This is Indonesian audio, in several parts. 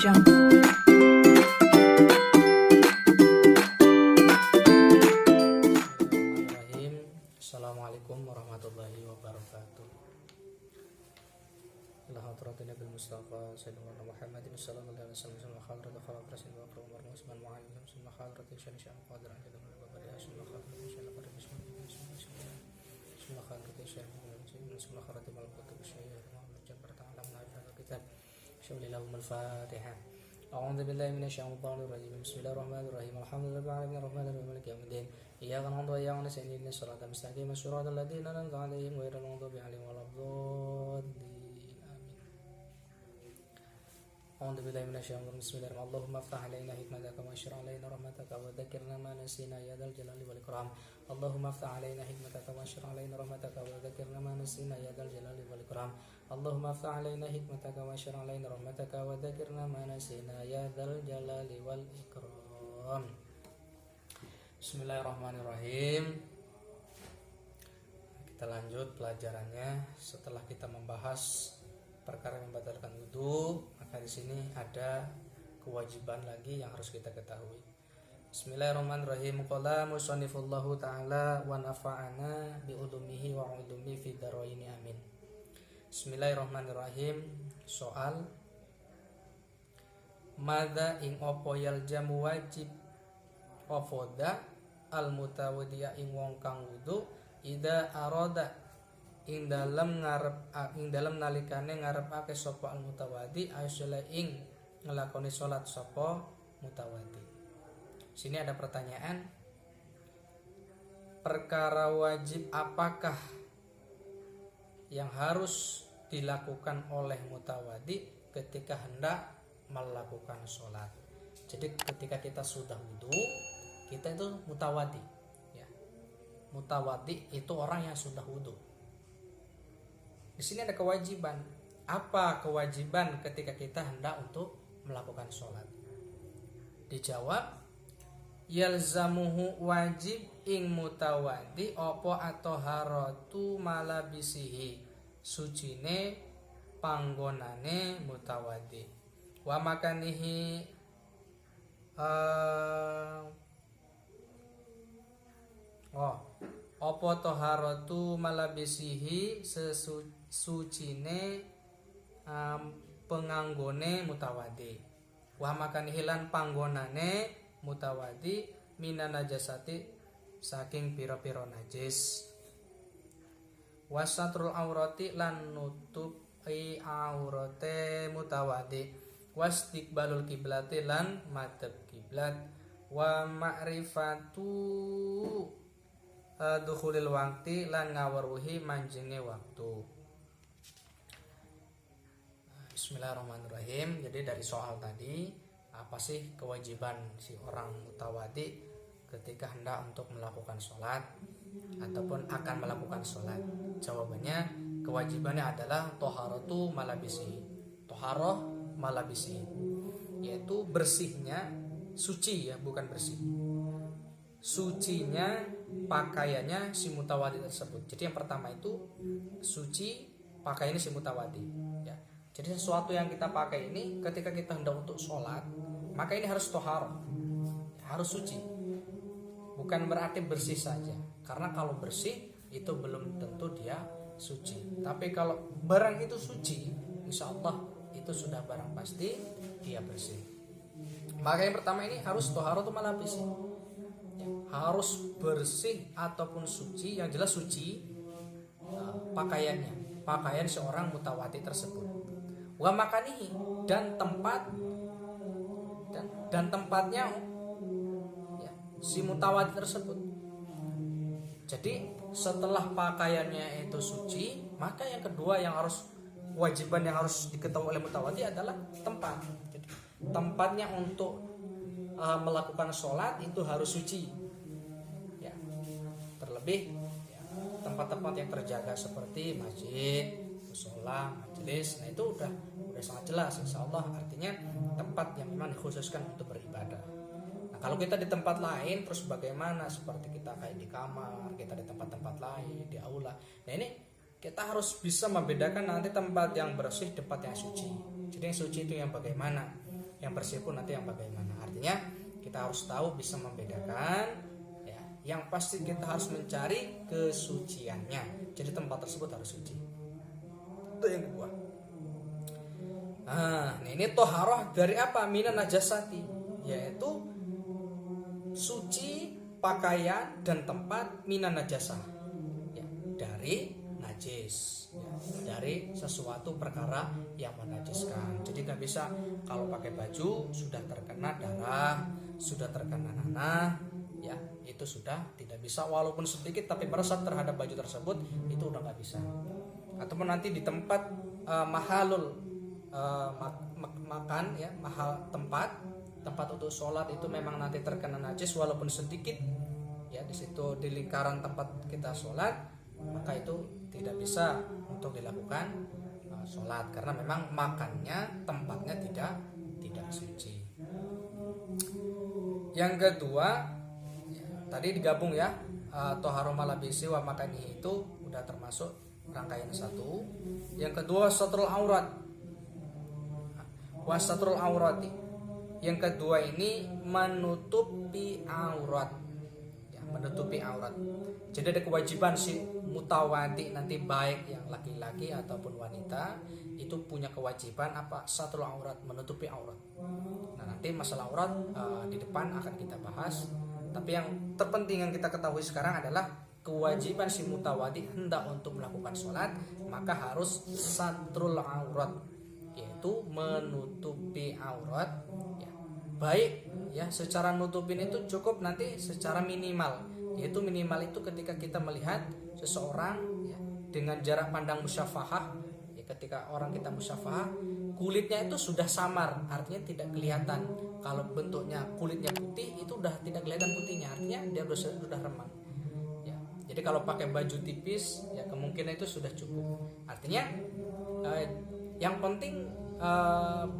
Jungle. Bismillahirrahmanirrahim. Assalamualaikum warahmatullahi wabarakatuh. La hadratina bil Mustafa sayyidina Muhammadin sallallahu alaihi wasallam wa khairu rasul wa akram wa musman wa alim sunna khadratin syana qadir an jadal wa bari sunna khadratin syana qadir sunna khadratin sunna khadratin mal kutub syai'an wa jabar ta'ala al kitab syawlilahum al-fatihah. أعوذ بالله من الشيطان الرجيم بسم الله الرحمن الرحيم الحمد لله رب العالمين الرحمن الرحيم مالك يوم الدين إياك نعبد وإياك نستعين اهدنا الصراط المستقيم صراط الذين أنعمت عليهم غير المغضوب عليهم ولا الضالين آمين. أعوذ بالله من الشيطان الرجيم بسم الله الرحمن الرحيم اللهم افتح علينا حكمتك واشر علينا رحمتك وذكرنا ما نسينا يا ذا الجلال والإكرام اللهم افتح علينا حكمتك واشر علينا رحمتك وذكرنا ما نسينا يا ذا الجلال والإكرام اللهم افتح علينا حكمتك واشر علينا رحمتك وذكرنا ما نسينا يا ذا الجلال والإكرام. Bismillahirrahmanirrahim. Kita lanjut pelajarannya. Setelah kita membahas perkara yang membatalkan wudu, maka di sini ada kewajiban lagi yang harus kita ketahui. Bismillahirrahmanirrahim. Qala musannifullahu ta'ala wa nafa'ana bi ulumihi wa ulumi fid dharaini amin. Bismillahirrahmanirrahim. Soal madza ing opo yaljamu wajib ofoda al mutawaddiya ing wong kang wudu ida aroda ing dalem nalikane ngarepake sapa al mutawaddi aysala ing nglakoni salat sapa mutawaddi. Sini ada pertanyaan, perkara wajib apakah yang harus dilakukan oleh mutawaddi ketika hendak melakukan sholat. Jadi ketika kita sudah wudu, kita itu mutawaddi ya. Mutawaddi itu orang yang sudah wudu. Di sini ada kewajiban. Apa kewajiban ketika kita hendak untuk melakukan sholat? Dijawab, yalzamuhu wajib ing mutawaddi opo atau haratu malabisihi sucine panggonane mutawaddi wa makanihi opo toharatu malabisihi sesucine penganggone mutawaddi wa makanihi lan panggonane mutawaddi minan najasati saking pira-pira najis wasatrul aurati lan nutupi aurate mutawaddi wastiqbalul kiblati lan madhab kiblat wa ma'rifatu dukhulil waqti lan ngaweruhi manjenge waktu. Bismillahirrahmanirrahim. Jadi dari soal tadi, apa sih kewajiban si orang mutawaddi ketika hendak untuk melakukan sholat ataupun akan melakukan sholat? Jawabannya, kewajibannya adalah toharatu malabisi. Toharoh malabisi, yaitu bersihnya, suci ya, bukan bersih, sucinya pakaiannya si mutawaddi tersebut. Jadi yang pertama itu suci pakaiannya si mutawaddi ya. Jadi sesuatu yang kita pakai ini ketika kita hendak untuk sholat, maka ini harus toharoh, harus suci. Bukan berarti bersih saja, karena kalau bersih itu belum tentu dia suci. Tapi kalau barang itu suci, insya Allah itu sudah barang pasti dia bersih. Maka yang pertama ini harus toharoh tu malabisi ya, harus bersih ataupun suci, yang jelas suci pakaiannya, pakaian seorang mutawaddi tersebut. Wa makanihi dan tempat dan tempatnya ya, si mutawaddi tersebut. Jadi setelah pakaiannya itu suci, maka yang kedua yang harus kewajiban yang harus diketahui oleh mutawaddi adalah tempat. Jadi, tempatnya untuk melakukan sholat itu harus suci ya. Terlebih ya, tempat-tempat yang terjaga seperti masjid, mushola, majelis, nah itu udah sangat jelas insyaallah, artinya tempat yang memang dikhususkan untuk beribadah. Nah kalau kita di tempat lain terus bagaimana, seperti kita kayak di kamar, kita di tempat-tempat lain, di aula, nah ini kita harus bisa membedakan nanti tempat yang bersih, tempat yang suci. Jadi yang suci itu yang bagaimana? yang bersih pun nanti yang bagaimana. Artinya kita harus tahu bisa membedakan, ya. Yang pasti kita harus mencari kesuciannya. Jadi tempat tersebut harus suci. Itu yang kedua. Nah, ini toharoh dari apa? Minan najasati, yaitu suci pakaian dan tempat minan najasah, ya, dari najis, ya, dari sesuatu perkara yang menajiskan. Jadi nggak bisa kalau pakai baju sudah terkena darah, sudah terkena nanah, ya itu sudah tidak bisa, walaupun sedikit tapi meresap terhadap baju tersebut itu udah nggak bisa. Ataupun nanti di tempat mahalul makan, ya, mahal tempat untuk sholat itu memang nanti terkena najis walaupun sedikit, ya di situ di lingkaran tempat kita sholat, maka itu tidak bisa untuk dilakukan sholat karena memang makannya tempatnya tidak suci. Yang kedua, ya, tadi digabung ya, toharoh malabisi wa makani itu udah termasuk rangkaian satu. Yang kedua satrul aurat, wasatrul aurati. Yang kedua ini menutupi aurat, ya, menutupi aurat. Jadi ada kewajiban si mutawadi nanti, baik yang laki-laki ataupun wanita, itu punya kewajiban apa? Satrul aurat, menutupi aurat. Nah nanti masalah aurat di depan akan kita bahas. Tapi yang terpenting yang kita ketahui sekarang adalah kewajiban si mutawadi hendak untuk melakukan sholat maka harus satrul aurat, yaitu menutupi aurat, ya. Baik, ya, secara nutupin itu cukup nanti secara minimal, yaitu minimal itu ketika kita melihat seseorang, ya, dengan jarak pandang musyafahah, ya, ketika orang kita musyafahah kulitnya itu sudah samar, artinya tidak kelihatan. Kalau bentuknya kulitnya putih itu udah tidak kelihatan putihnya, artinya dia sudah remang. Jadi kalau pakai baju tipis, ya kemungkinan itu sudah cukup. Artinya yang penting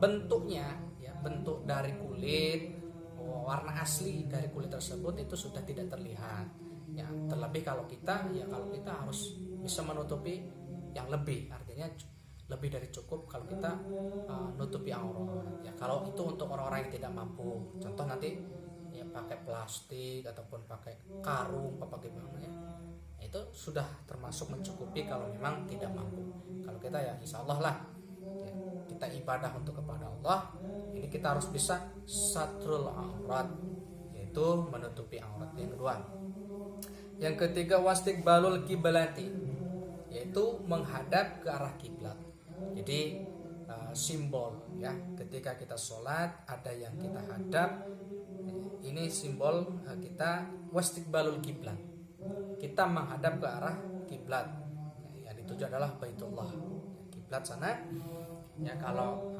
bentuknya, ya, bentuk dari kulit, warna asli dari kulit tersebut itu sudah tidak terlihat. Ya, terlebih kalau kita harus bisa menutupi yang lebih, artinya lebih dari cukup kalau kita nutupi aurat. Ya, kalau itu untuk orang-orang yang tidak mampu, contoh nanti ya pakai plastik ataupun pakai karung apa bagaimana, ya itu sudah termasuk mencukupi kalau memang tidak mampu. Kalau kita ya insya Allah lah, ya, kita ibadah untuk kepada Allah, ini kita harus bisa satrul aurat, yaitu menutupi aurat. Yang kedua, yang ketiga wastiqbalul kiblati, yaitu menghadap ke arah kiblat. Jadi simbol, ya, ketika kita sholat ada yang kita hadap, ini simbol kita wastiqbalul kiblat, kita menghadap ke arah kiblat, yang dituju adalah Baitullah, kiblat sana. Ya kalau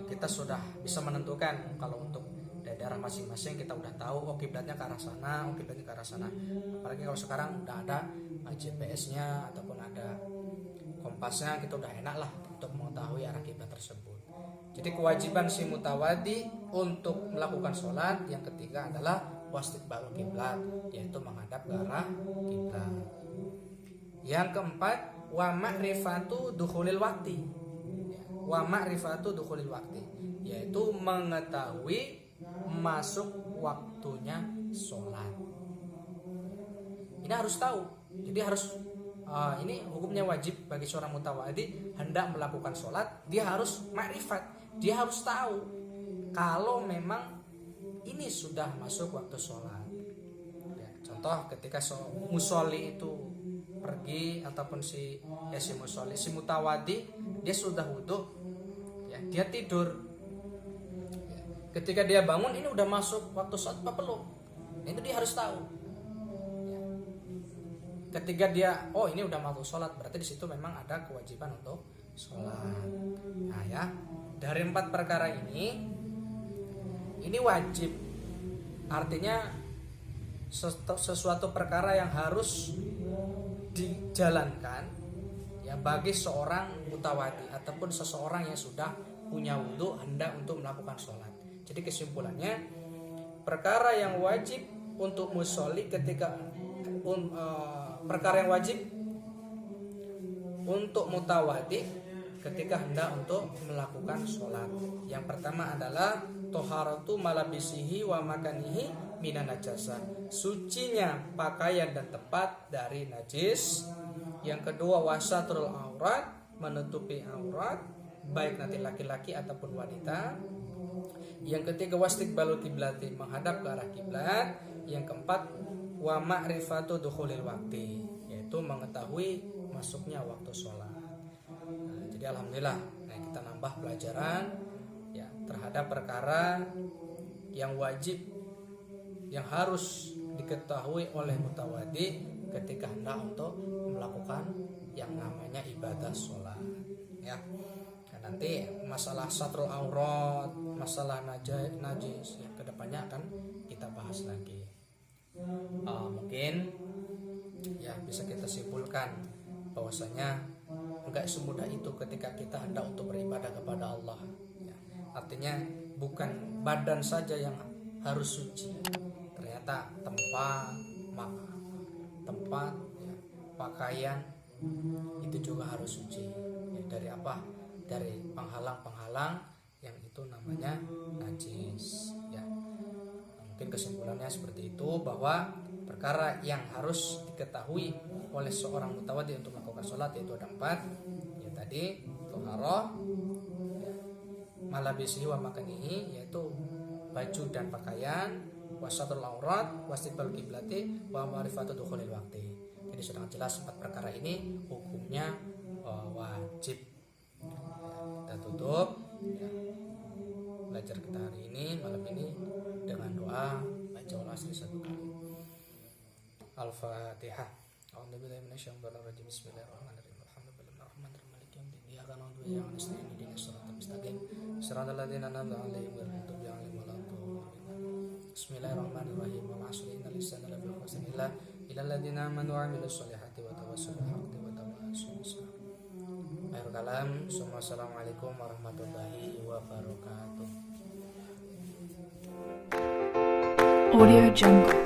kita sudah bisa menentukan, kalau untuk daerah masing-masing kita udah tahu, oh kiblatnya ke arah sana, oh kiblatnya ke arah sana. Apalagi kalau sekarang udah ada GPS-nya ataupun ada kompasnya, kita udah enak lah untuk mengetahui arah kiblat tersebut. Jadi kewajiban si mutawadi untuk melakukan sholat yang ketiga adalah wastiqbalul kiblat, yaitu menghadap ke arah kiblat. Yang keempat, wa ma'rifatu dukhulil waqti, wa ma'rifatu dukhulil waqti, yaitu mengetahui masuk waktunya sholat. Ini harus tahu. Jadi harus ini hukumnya wajib bagi seorang mutawadi hendak melakukan sholat, dia harus ma'rifat, dia harus tahu kalau memang ini sudah masuk waktu sholat. Ya, contoh ketika musolli itu pergi ataupun si musolli, si mutawadi dia sudah wudhu, ya, dia tidur. Ya, ketika dia bangun ini udah masuk waktu sholat apa belum? Nah, itu dia harus tahu. Ya. Ketika dia ini udah masuk sholat, berarti di situ memang ada kewajiban untuk sholat. Nah ya, dari 4 perkara ini wajib, artinya sesuatu perkara yang harus dijalankan, ya, bagi seorang mutawadi ataupun seseorang yang sudah punya wudhu hendak untuk melakukan sholat. Jadi kesimpulannya, perkara yang wajib untuk musolli perkara yang wajib untuk mutawadi ketika hendak untuk melakukan sholat. Yang pertama adalah toharatu malabisihi wa makanihi minan najasa, sucinya pakaian dan tempat dari najis. Yang kedua wasatrul aurat, menutupi aurat baik nanti laki-laki ataupun wanita. Yang ketiga wastiqbalul kiblati, menghadap ke arah kiblat. Yang keempat wa ma'rifatu dukhulil waqti, yaitu mengetahui masuknya waktu sholat. Nah, jadi alhamdulillah, kita nambah pelajaran ya terhadap perkara yang wajib, yang harus diketahui oleh mutawaddi ketika hendak untuk melakukan yang namanya ibadah sholat. Ya, nah, nanti masalah satrul aurat, masalah najis, ya, kedepannya akan kita bahas lagi. Mungkin ya bisa kita simpulkan bahwasanya enggak semudah itu ketika kita hendak untuk beribadah kepada Allah ya. Artinya bukan badan saja yang harus suci, ternyata tempat ya, pakaian itu juga harus suci ya. Dari apa? Dari penghalang-penghalang yang itu namanya najis ya. Mungkin kesimpulannya seperti itu, bahwa perkara yang harus diketahui oleh seorang mutawaddi untuk melakukan sholat yaitu ada 4 ya tadi, toharoh ya, malabisihi wa makanihi, yaitu baju dan pakaian, wasatul aurat, wastiqbalul kiblati, wa ma'rifatu dukhulil waqti. Jadi sudah jelas 4 perkara ini hukumnya wajib ya. Kita tutup ya belajar kita hari ini, malam ini, dengan doa baca ulang satu kali. Al-Fatihah. A'udzubillahi minasyaitonir rajim. Bismillahirrahmanirrahim. Alhamdulillahirrahmanirrahim. Maliki yaumiddin. Iyyaka na'budu wa iyyaka nasta'in. Ihdinas siratal mustaqim. Shiratal ladzina an'amta 'alaihim ghairil maghdubi 'alaihim waladdallin. Bismillahirrahmanirrahim. Wal 'asri innal insana lafi khusr illa ladzina amanu wa 'amilus sholihati wa tawassaw bil haqqi wa tawassaw bis sabr. Akhir kalam. Assalamualaikum warahmatullahi wabarakatuh. Audio Jungle.